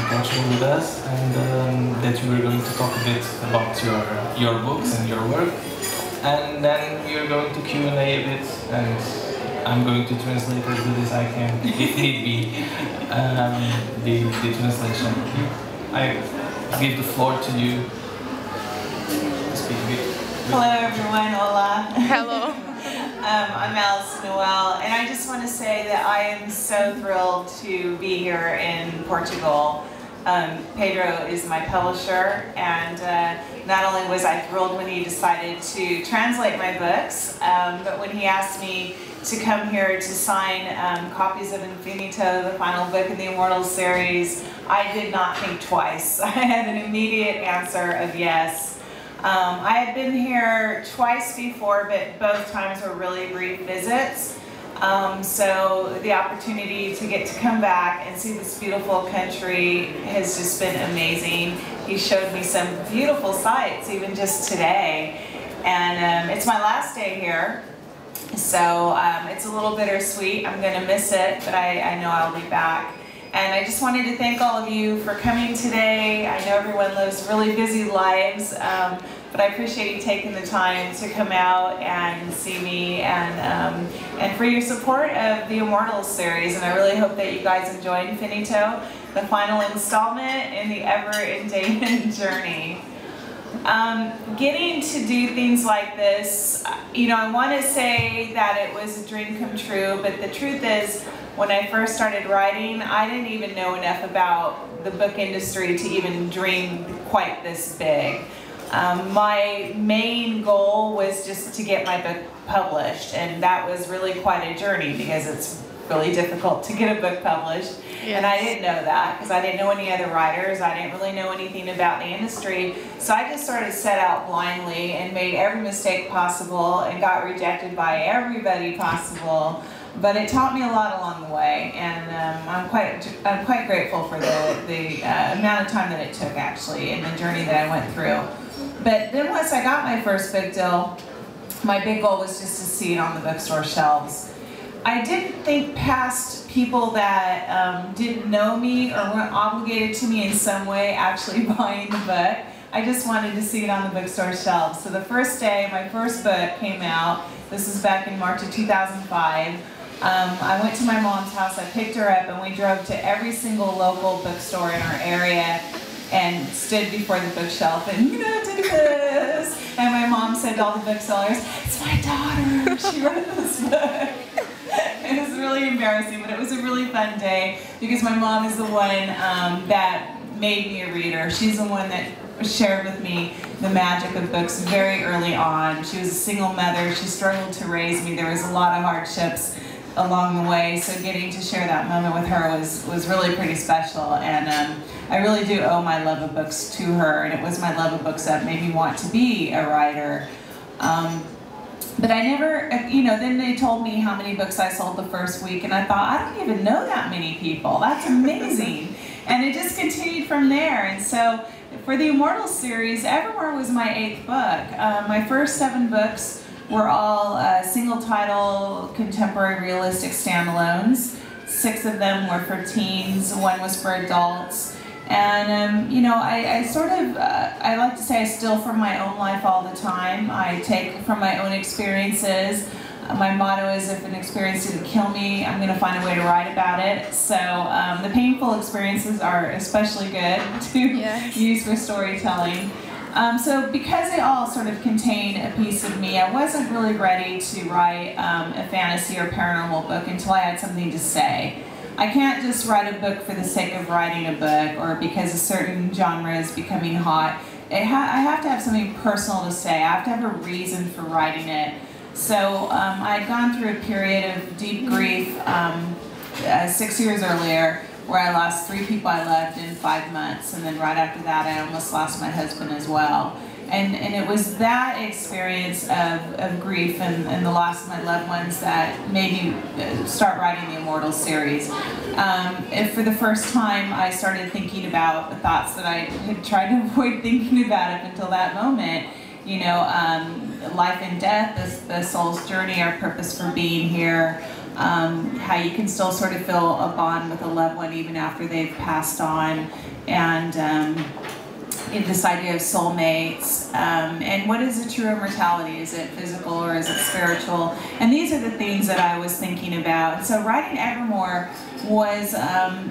touching with us, and that you were going to talk a bit about your books and your work, and then we are going to Q&A a bit, and I'm going to translate as good as I can, if need be, the translation. I give the floor to you to speak a bit. Hello everyone, hola. Hello. I'm Alyson Nöel, and I just want to say that I am so thrilled to be here in Portugal. Pedro is my publisher, and not only was I thrilled when he decided to translate my books, but when he asked me to come here to sign copies of Infinito, the final book in the Immortals series, I did not think twice. I had an immediate answer of yes. I had been here twice before, but both times were really brief visits. So the opportunity to get to come back and see this beautiful country has just been amazing. He showed me some beautiful sights even just today. And it's my last day here, so it's a little bittersweet. I'm going to miss it, but I know I'll be back. And I just wanted to thank all of you for coming today. I know everyone lives really busy lives, but I appreciate you taking the time to come out and see me, and for your support of the Immortals series. And I really hope that you guys enjoy Infinito, the final installment in the ever-ending journey. Getting to do things like this, you know, I want to say that it was a dream come true, but the truth is, when I first started writing, I didn't even know enough about the book industry to even dream quite this big. My main goal was just to get my book published, and that was really quite a journey because it's really difficult to get a book published. Yes. And I didn't know that because I didn't know any other writers. I didn't really know anything about the industry. So I just sort of set out blindly and made every mistake possible and got rejected by everybody possible. But it taught me a lot along the way, and I'm quite grateful for the amount of time that it took actually, and the journey that I went through. But then once I got my first book deal, my big goal was just to see it on the bookstore shelves. I didn't think past people that didn't know me or weren't obligated to me in some way actually buying the book. I just wanted to see it on the bookstore shelves. So the first day my first book came out, this was back in March of 2005, I went to my mom's house, I picked her up, and we drove to every single local bookstore in our area and stood before the bookshelf and, you know, did this. And my mom said to all the booksellers, "It's my daughter, she wrote this book." It was really embarrassing, but it was a really fun day because my mom is the one that made me a reader. She's the one that shared with me the magic of books very early on. She was a single mother. She struggled to raise me. There was a lot of hardships along the way, so getting to share that moment with her was really pretty special, and I really do owe my love of books to her, and it was my love of books that made me want to be a writer. But I never, you know, then they told me how many books I sold the first week, and I thought, I don't even know that many people. That's amazing. And it just continued from there. And so for the Immortals series, Evermore was my 8th book. My first 7 books were all single title, contemporary realistic standalones. 6 of them were for teens, 1 was for adults. And you know, I sort of, I like to say I steal from my own life all the time. I take from my own experiences. My motto is, if an experience didn't kill me, I'm going to find a way to write about it. So the painful experiences are especially good to use for storytelling. So because they all sort of contain a piece of me, I wasn't really ready to write a fantasy or paranormal book until I had something to say. I can't just write a book for the sake of writing a book or because a certain genre is becoming hot. I have to have something personal to say. I have to have a reason for writing it. So I had gone through a period of deep grief 6 years earlier, where I lost 3 people I loved in 5 months, and then right after that I almost lost my husband as well. And it was that experience of grief and the loss of my loved ones that made me start writing the Immortals series. And for the first time I started thinking about the thoughts that I had tried to avoid thinking about up until that moment. You know, life and death, the soul's journey, our purpose for being here, how you can still sort of feel a bond with a loved one even after they've passed on, and this idea of soulmates, and what is the true immortality? Is it physical or is it spiritual? And these are the things that I was thinking about. So writing Evermore was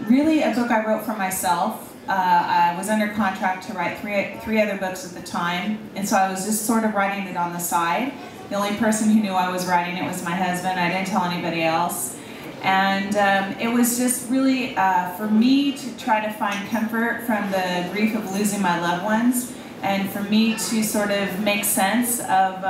really a book I wrote for myself. I was under contract to write three other books at the time, and so I was just sort of writing it on the side. The only person who knew I was writing it was my husband. I didn't tell anybody else. And it was just really for me to try to find comfort from the grief of losing my loved ones, and for me to sort of make sense of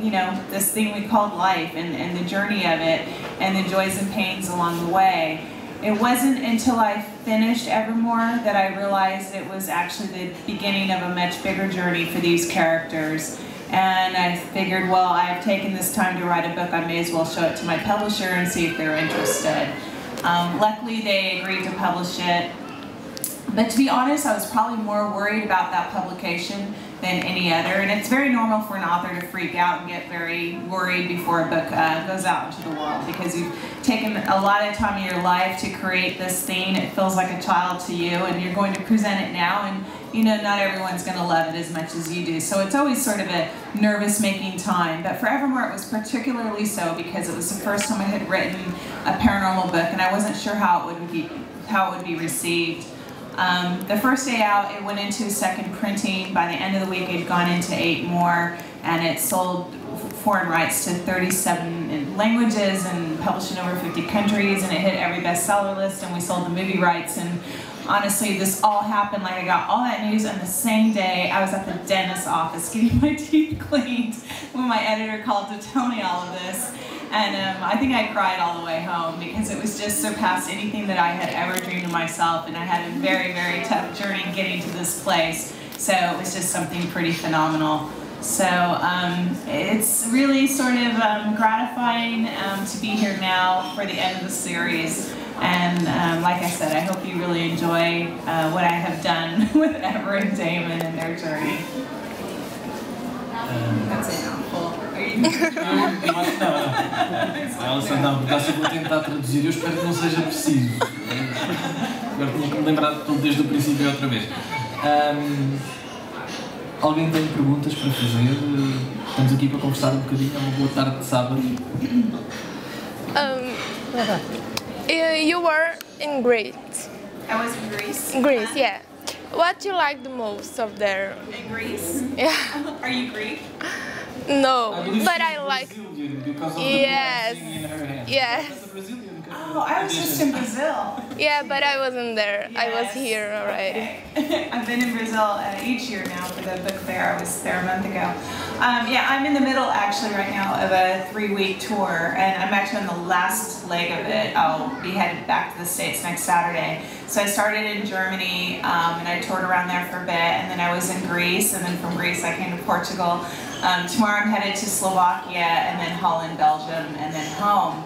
you know, this thing we called life, and the journey of it, and the joys and pains along the way. It wasn't until I finished Evermore that I realized it was actually the beginning of a much bigger journey for these characters. And I figured, well, I've taken this time to write a book, I may as well show it to my publisher and see if they're interested. Luckily, they agreed to publish it. But to be honest, I was probably more worried about that publication than any other. And it's very normal for an author to freak out and get very worried before a book goes out into the world, because you've taken a lot of time in your life to create this thing. It feels like a child to you, and you're going to present it now, and you know, not everyone's going to love it as much as you do. So it's always sort of a nervous-making time. But for Evermore, it was particularly so because it was the first time I had written a paranormal book, and I wasn't sure how it would be received. The first day out, it went into a second printing. By the end of the week, it had gone into 8 more, and it sold foreign rights to 37 languages and published in over 50 countries, and it hit every bestseller list, and we sold the movie rights. And honestly, this all happened, like I got all that news, and the same day I was at the dentist's office getting my teeth cleaned when my editor called to tell me all of this. And I think I cried all the way home, because it was just surpassed anything that I had ever dreamed of myself, and I had a very, very tough journey getting to this place. So it was just something pretty phenomenal. So it's really sort of gratifying to be here now for the end of the series. And like I said, I hope you really enjoy what I have done with Ever and Damon and their journey. That's a mouthful. Eu acho que não. Alyson, não, porque acho que vou tentar traduzir. Eu espero que não seja preciso. Agora tinha que me lembrar de tudo desde o princípio outra vez. Alguém tem perguntas para fazer? Estamos aqui para conversar um bocadinho. É uma boa tarde de sábado. You were in Greece. I was in Greece. Greece, yeah. What do you like the most of there? In Greece? Yeah. Are you Greek? No, I but I like. Brazilian because of Yes. the in her hand. Yes. That's a Brazilian Oh, I was just in Brazil. Yeah, but I wasn't there. I was Yes. here already. Okay. I've been in Brazil each year now for the book fair. I was there a month ago. Yeah, I'm in the middle actually right now of a 3-week tour, and I'm actually on the last leg of it. I'll be headed back to the States next Saturday. So I started in Germany, and I toured around there for a bit, and then I was in Greece, and then from Greece I came to Portugal. Tomorrow I'm headed to Slovakia, and then Holland, Belgium, and then home.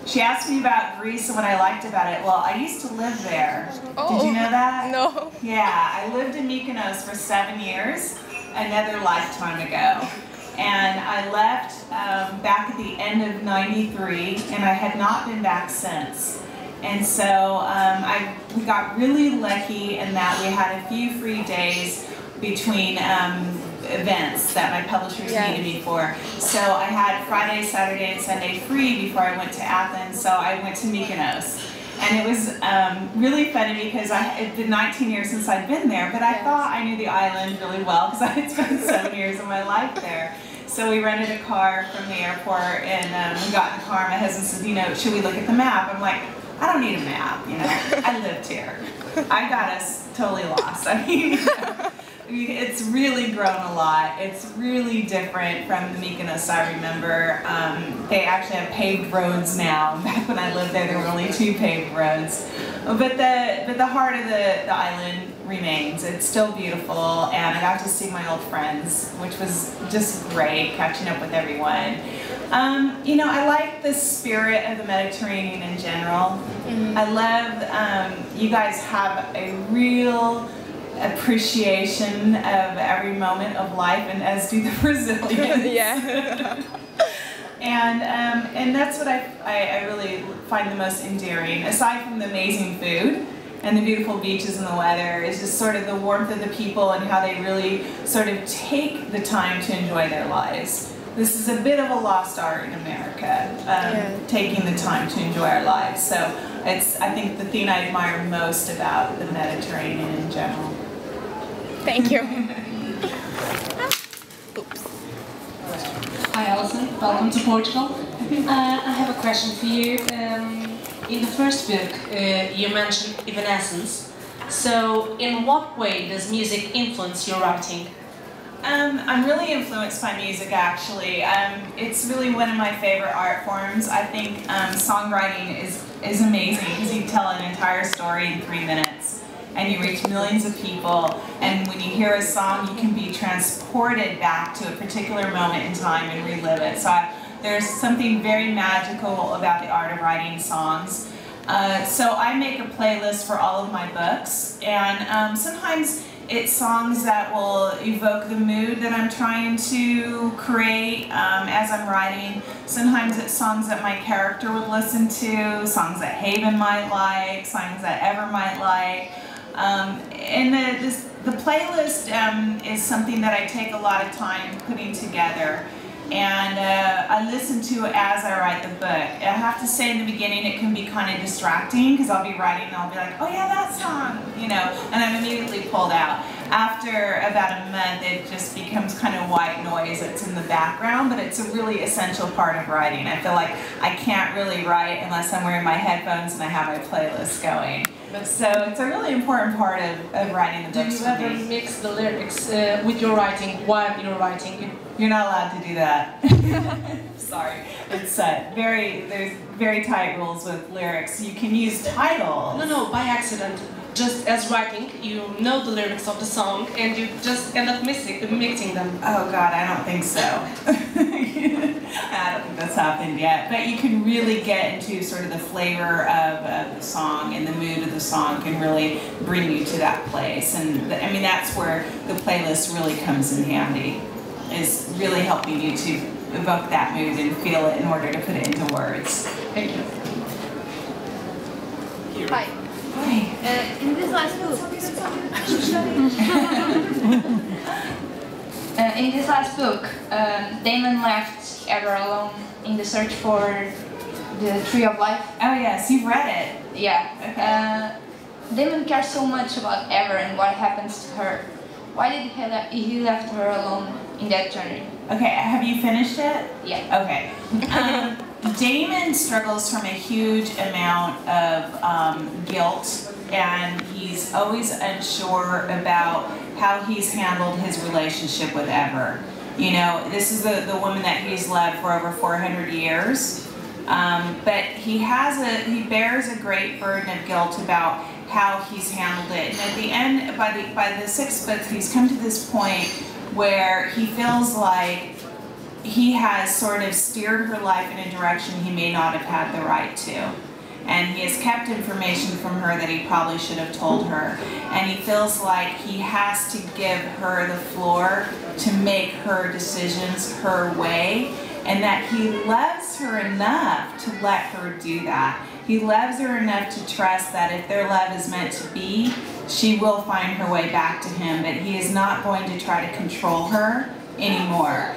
She asked me about Greece and what I liked about it. Well, I used to live there. Oh, Did you know that? No. Yeah, I lived in Mykonos for 7 years, another lifetime ago. And I left back at the end of '93, and I had not been back since. And so we got really lucky in that we had a few free days between events that my publishers needed me for. So I had Friday, Saturday, and Sunday free before I went to Athens, so I went to Mykonos. And it was really funny because it's been 19 years since I'd been there, but I thought I knew the island really well because I had spent 7 years of my life there. So we rented a car from the airport, and we got in the car. My husband said, you know, should we look at the map? I'm like, I don't need a map, you know, I lived here. I got us totally lost. I mean, you know, it's really grown a lot. It's really different from the Mykonos I remember. They actually have paved roads now. Back when I lived there, there were only 2 paved roads. But the heart of the island remains. It's still beautiful, and I got to see my old friends, which was just great, catching up with everyone. You know, I like the spirit of the Mediterranean in general. I love, you guys have a real appreciation of every moment of life, and as do the Brazilians. Yeah. And that's what I really find the most endearing, aside from the amazing food and the beautiful beaches and the weather, is just sort of the warmth of the people and how they really sort of take the time to enjoy their lives. This is a bit of a lost art in America, taking the time to enjoy our lives. So it's, I think, the thing I admire most about the Mediterranean in general. Thank you. Hi Alyson, welcome to Portugal. I have a question for you. In the first book, you mentioned evanescence. So, in what way does music influence your writing? I'm really influenced by music, actually. It's really one of my favorite art forms. I think songwriting is amazing because you tell an entire story in 3 minutes and you reach millions of people, and when you hear a song you can be transported back to a particular moment in time and relive it. So there's something very magical about the art of writing songs. So I make a playlist for all of my books, and sometimes it's songs that will evoke the mood that I'm trying to create as I'm writing. Sometimes it's songs that my character would listen to, songs that Haven might like, songs that Ever might like. And the playlist is something that I take a lot of time putting together. And I listen to it as I write the book. I have to say, in the beginning it can be kind of distracting because I'll be writing and I'll be like, oh yeah, that song, you know, and I'm immediately pulled out. After about a month it just becomes kind of white noise that's in the background, but it's a really essential part of writing. I feel like I can't really write unless I'm wearing my headphones and I have my playlist going. So it's a really important part of writing the books. Do you ever mix the lyrics with your writing while you're writing? You're not allowed to do that. Sorry. It's there's very tight rules with lyrics. You can use titles. No, by accident. Just as writing, you know the lyrics of the song and you just end up mixing them. Oh God, I don't think so. I don't think that's happened yet. But you can really get into sort of the flavor of the song, and the mood of the song can really bring you to that place. And I mean, that's where the playlist really comes in handy, is really helping you to evoke that mood and feel it in order to put it into words. Thank you. Hi. In this last book, Damon left Ever alone in the search for the Tree of Life. Oh yes, you've read it. Yeah. Okay. Damon cares so much about Ever and what happens to her. Why did he left her alone in that journey? Okay, have you finished it? Yeah. Okay. Damon struggles from a huge amount of guilt, and he's always unsure about how he's handled his relationship with Ever. You know, this is the woman that he's loved for over 400 years, but he bears a great burden of guilt about how he's handled it. And at the end, by the 6th book, he's come to this point where he feels like he has sort of steered her life in a direction he may not have had the right to. And he has kept information from her that he probably should have told her. And he feels like he has to give her the floor to make her decisions her way, and that he loves her enough to let her do that. He loves her enough to trust that if their love is meant to be, she will find her way back to him, but he is not going to try to control her anymore.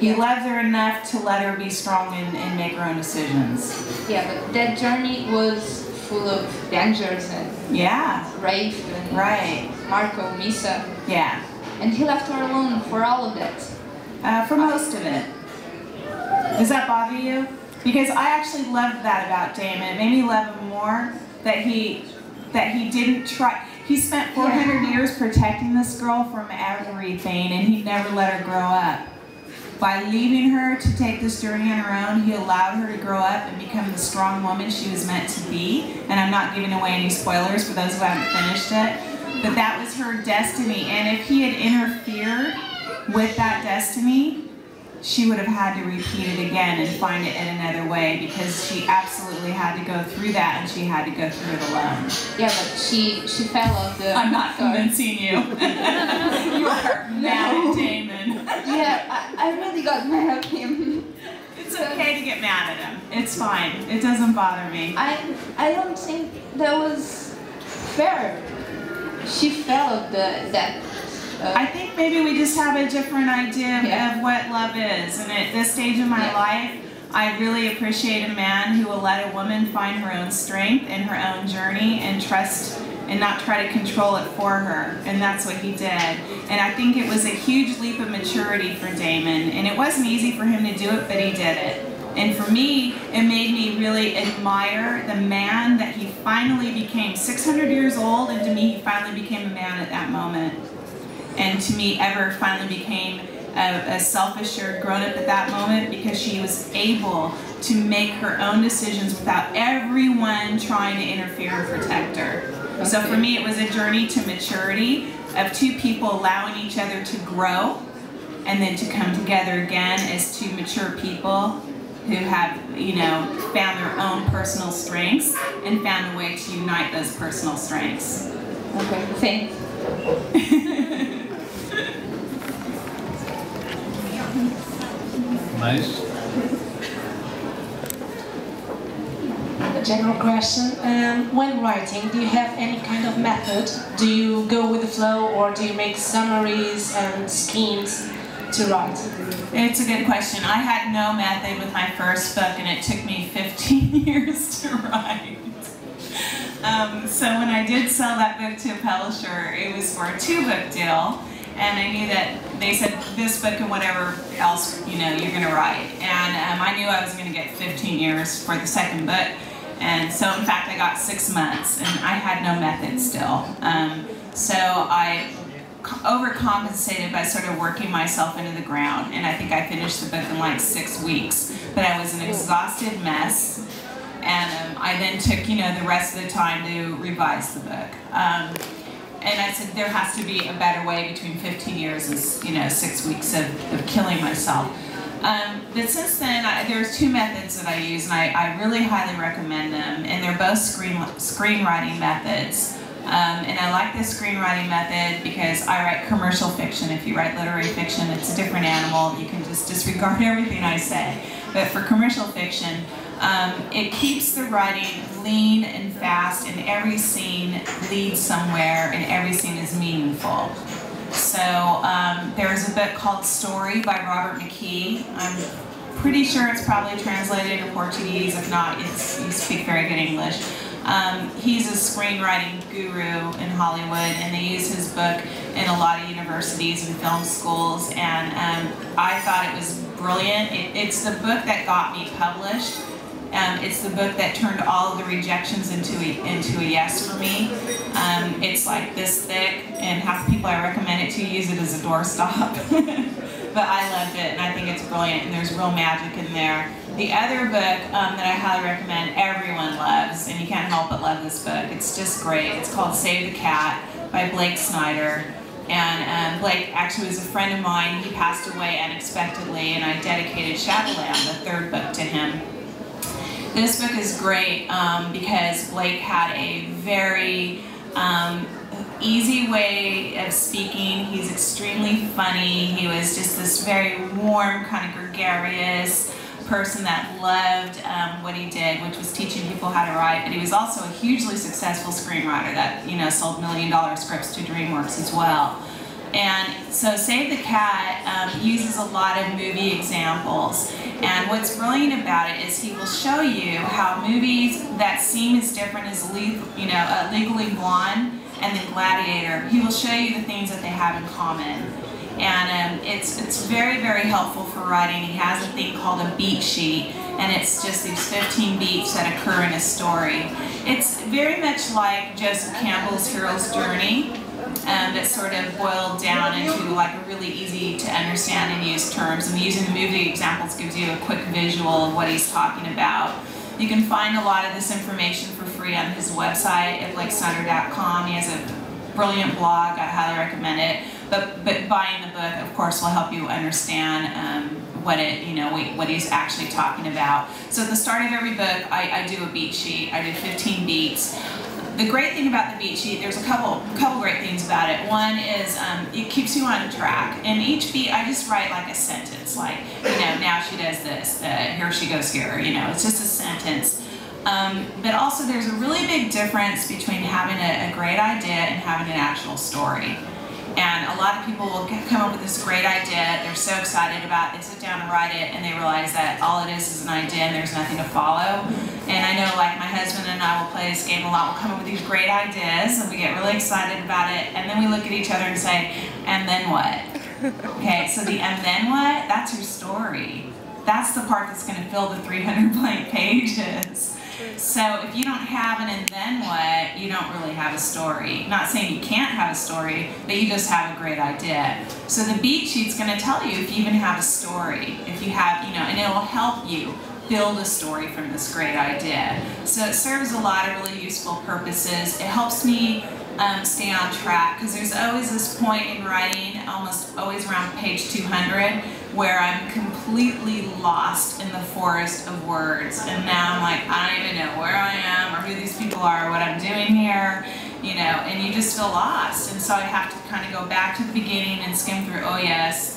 He loves her enough to let her be strong and make her own decisions. Yeah, but that journey was full of dangers and rape and Marco, Misa. Yeah. And he left her alone for all of that. For most of it. Does that bother you? Because I actually loved that about Damon. It made me love him more that he didn't try. He spent 400 years protecting this girl from everything, and he never let her grow up. By leaving her to take this journey on her own, he allowed her to grow up and become the strong woman she was meant to be. And I'm not giving away any spoilers for those who haven't finished it, but that was her destiny. And if he had interfered with that destiny, she would have had to repeat it again and find it in another way, because she absolutely had to go through that, and she had to go through it alone. Yeah, but she fell off the... I'm not convincing you. You are mad at Damon. Yeah, I really got mad at him. It's okay to get mad at him. It's fine. It doesn't bother me. I don't think that was fair. She felt that. I think maybe we just have a different idea of what love is. And at this stage of my life, I really appreciate a man who will let a woman find her own strength and her own journey and trust and not try to control it for her. And that's what he did. And I think it was a huge leap of maturity for Damon. And it wasn't easy for him to do it, but he did it. And for me, it made me really admire the man that he finally became. 600 years old, and to me, he finally became a man at that moment. And to me, Ever finally became a self-assured grown-up at that moment because she was able to make her own decisions without everyone trying to interfere and protect her. Okay. So for me, it was a journey to maturity of two people allowing each other to grow and then to come together again as two mature people who have, found their own personal strengths and found a way to unite those personal strengths. Okay, thanks. Nice. A general question. When writing, do you have any kind of method? Do you go with the flow, or do you make summaries and schemes to write? It's a good question. I had no method with my first book, and it took me 15 years to write. So when I did sell that book to a publisher, it was for a 2-book deal. And I knew that they said this book and whatever else you're going to write. And I knew I was going to get 15 years for the second book. And so in fact I got 6 months, and I had no method still. So I overcompensated by sort of working myself into the ground. And I think I finished the book in like 6 weeks. But I was an exhausted mess. And I then took the rest of the time to revise the book. And I said, there has to be a better way between 15 years and 6 weeks of killing myself. But since then, there's 2 methods that I use, and I really highly recommend them. And they're both screenwriting methods. And I like the screenwriting method because I write commercial fiction. If you write literary fiction, it's a different animal. You can just disregard everything I say. But for commercial fiction, it keeps the writing lean and fast, and every scene leads somewhere, and every scene is meaningful. So there's a book called Story by Robert McKee. I'm pretty sure it's probably translated into Portuguese. If not, you speak very good English. He's a screenwriting guru in Hollywood, and they use his book in a lot of universities and film schools, and I thought it was brilliant. It's the book that got me published. It's the book that turned all of the rejections into a yes for me. It's like this thick, and half the people I recommend it to use it as a doorstop. But I loved it, and I think it's brilliant, and there's real magic in there. The other book that I highly recommend, everyone loves, and you can't help but love this book. It's just great. It's called Save the Cat by Blake Snyder. And Blake actually was a friend of mine. He passed away unexpectedly, and I dedicated Shadowland, the 3rd book, to him. This book is great because Blake had a very easy way of speaking. He's extremely funny. He was just this very warm, kind of gregarious person that loved what he did, which was teaching people how to write. But he was also a hugely successful screenwriter that sold $1 million scripts to DreamWorks as well. And so Save the Cat uses a lot of movie examples. And what's brilliant about it is he will show you how movies that seem as different as Legally Blonde and then Gladiator, he will show you the things that they have in common. And it's very, very helpful for writing. He has a thing called a beat sheet, and it's just these 15 beats that occur in a story. It's very much like Joseph Campbell's Hero's Journey, that's sort of boiled down into like a really easy to understand and use terms. And using the movie examples gives you a quick visual of what he's talking about. You can find a lot of this information for free on his website at blakesnyder.com. He has a brilliant blog. I highly recommend it. But buying the book, of course, will help you understand what he's actually talking about. So at the start of every book, I do a beat sheet. I do 15 beats. The great thing about the beat sheet, there's a couple great things about it. One is it keeps you on track. And each beat, I just write like a sentence, like, you know, now she does this, here she goes here, you know, it's just a sentence. But also there's a really big difference between having a great idea and having an actual story. And a lot of people will come up with this great idea, they're so excited about it, they sit down and write it, and they realize that all it is an idea and there's nothing to follow. And I know, like, my husband and I will play this game a lot, we'll come up with these great ideas, and we get really excited about it, and then we look at each other and say, and then what? Okay, so the and then what, that's your story. That's the part that's going to fill the 300 blank pages. So if you don't have an and then what, you don't really have a story. Not saying you can't have a story, but you just have a great idea. So the beat sheet's going to tell you if you even have a story, if you have, you know, and it will help you build a story from this great idea. So it serves a lot of really useful purposes. It helps me stay on track, because there's always this point in writing, almost always around page 200, where I'm completely lost in the forest of words, and now I'm like, I don't even know where I am or who these people are or what I'm doing here, you know, and you just feel lost. And so I have to kind of go back to the beginning and skim through, oh yes,